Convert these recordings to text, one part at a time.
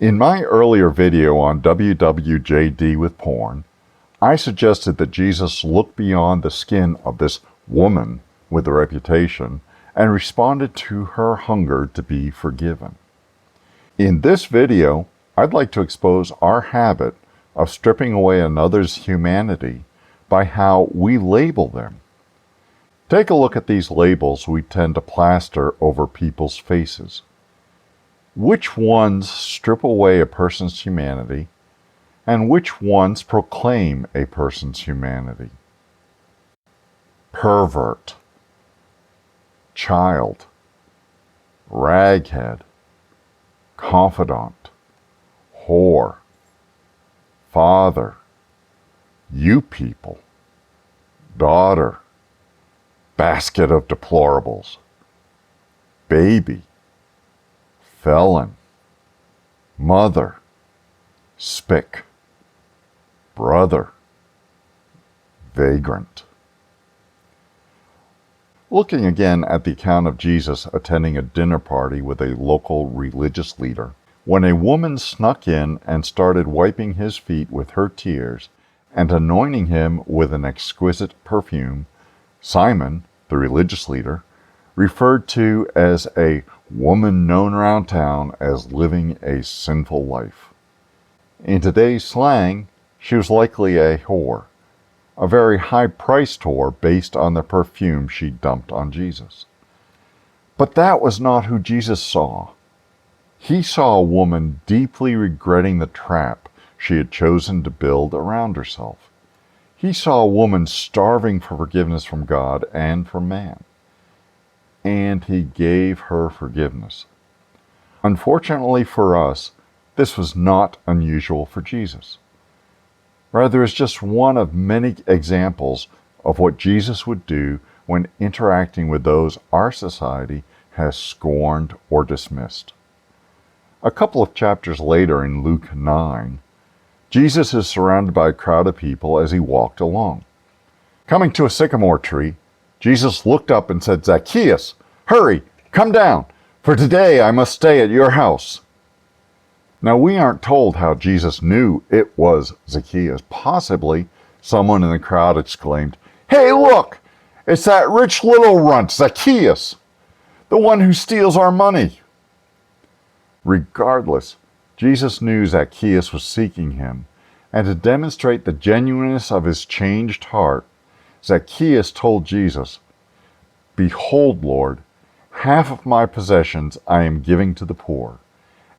In my earlier video on WWJD with porn, I suggested that Jesus looked beyond the skin of this woman with a reputation and responded to her hunger to be forgiven. In this video, I'd like to expose our habit of stripping away another's humanity by how we label them. Take a look at these labels we tend to plaster over people's faces. Which ones strip away a person's humanity, and which ones proclaim a person's humanity? Pervert, child, raghead, confidant, whore, father, you people, daughter, basket of deplorables, baby, felon, mother, spick, brother, vagrant. Looking again at the account of Jesus attending a dinner party with a local religious leader, when a woman snuck in and started wiping his feet with her tears and anointing him with an exquisite perfume, Simon, the religious leader, referred to as a woman known around town as living a sinful life. In today's slang, she was likely a whore, a very high-priced whore based on the perfume she dumped on Jesus. But that was not who Jesus saw. He saw a woman deeply regretting the trap she had chosen to build around herself. He saw a woman starving for forgiveness from God and from man. And he gave her forgiveness. Unfortunately for us, this was not unusual for Jesus. Rather, it's just one of many examples of what Jesus would do when interacting with those our society has scorned or dismissed. A couple of chapters later in Luke 9, Jesus is surrounded by a crowd of people as he walked along. Coming to a sycamore tree, Jesus looked up and said, "Zacchaeus, hurry, come down, for today I must stay at your house." Now, we aren't told how Jesus knew it was Zacchaeus. Possibly someone in the crowd exclaimed, "Hey, look, it's that rich little runt, Zacchaeus, the one who steals our money." Regardless, Jesus knew Zacchaeus was seeking him, and to demonstrate the genuineness of his changed heart, Zacchaeus told Jesus, "Behold, Lord, half of my possessions I am giving to the poor,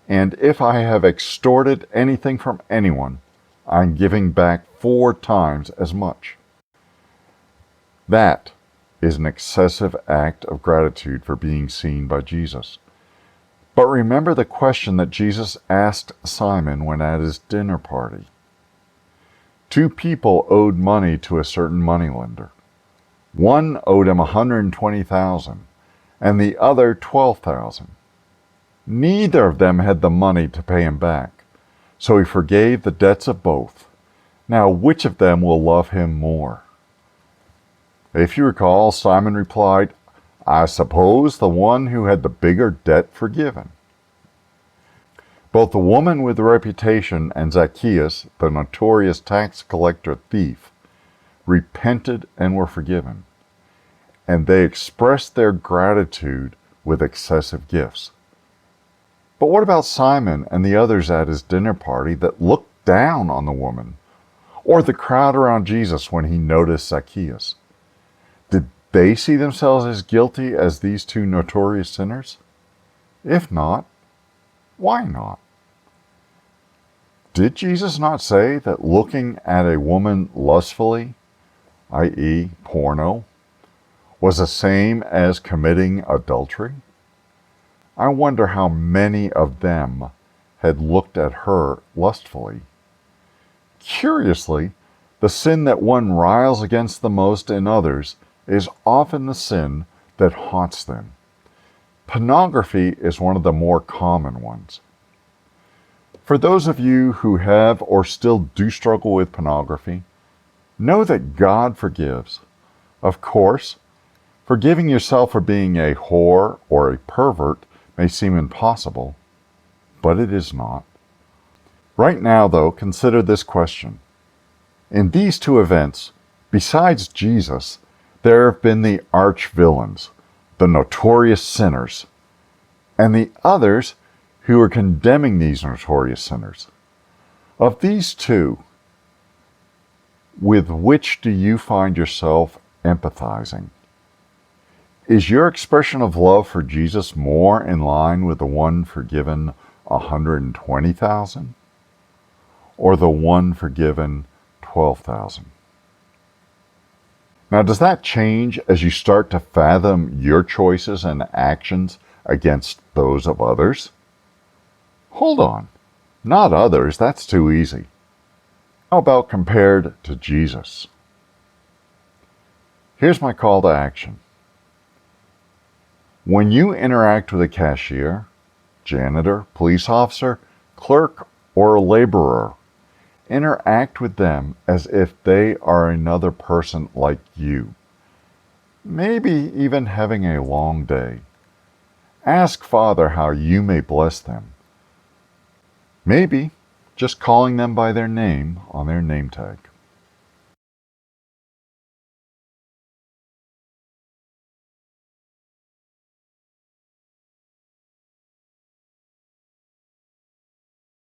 and if I have extorted anything from anyone, I am giving back 4 times as much." That is an excessive act of gratitude for being seen by Jesus. But remember the question that Jesus asked Simon when at his dinner party. 2 people owed money to a certain moneylender. One owed him 120,000, and the other 12,000. Neither of them had the money to pay him back, so he forgave the debts of both. Now, which of them will love him more? If you recall, Simon replied, "I suppose the one who had the bigger debt forgiven." Both the woman with the reputation and Zacchaeus, the notorious tax collector thief, repented and were forgiven, and they expressed their gratitude with excessive gifts. But what about Simon and the others at his dinner party that looked down on the woman, or the crowd around Jesus when he noticed Zacchaeus? Did they see themselves as guilty as these 2 notorious sinners? If not, why not? Did Jesus not say that looking at a woman lustfully, i.e., porno, was the same as committing adultery? I wonder how many of them had looked at her lustfully. Curiously, the sin that one riles against the most in others is often the sin that haunts them. Pornography is one of the more common ones. For those of you who have or still do struggle with pornography, know that God forgives. Of course, forgiving yourself for being a whore or a pervert may seem impossible, but it is not. Right now, though, consider this question. In these two events, besides Jesus, there have been the arch-villains, the notorious sinners, and the others who are condemning these notorious sinners. Of these two, with which do you find yourself empathizing? Is your expression of love for Jesus more in line with the one forgiven 120,000 or the one forgiven 12,000? Now, does that change as you start to fathom your choices and actions against those of others? Hold on. Not others, that's too easy. How about compared to Jesus? Here's my call to action. When you interact with a cashier, janitor, police officer, clerk, or laborer, interact with them as if they are another person like you, maybe even having a long day. Ask Father how you may bless them. Maybe just calling them by their name on their name tag.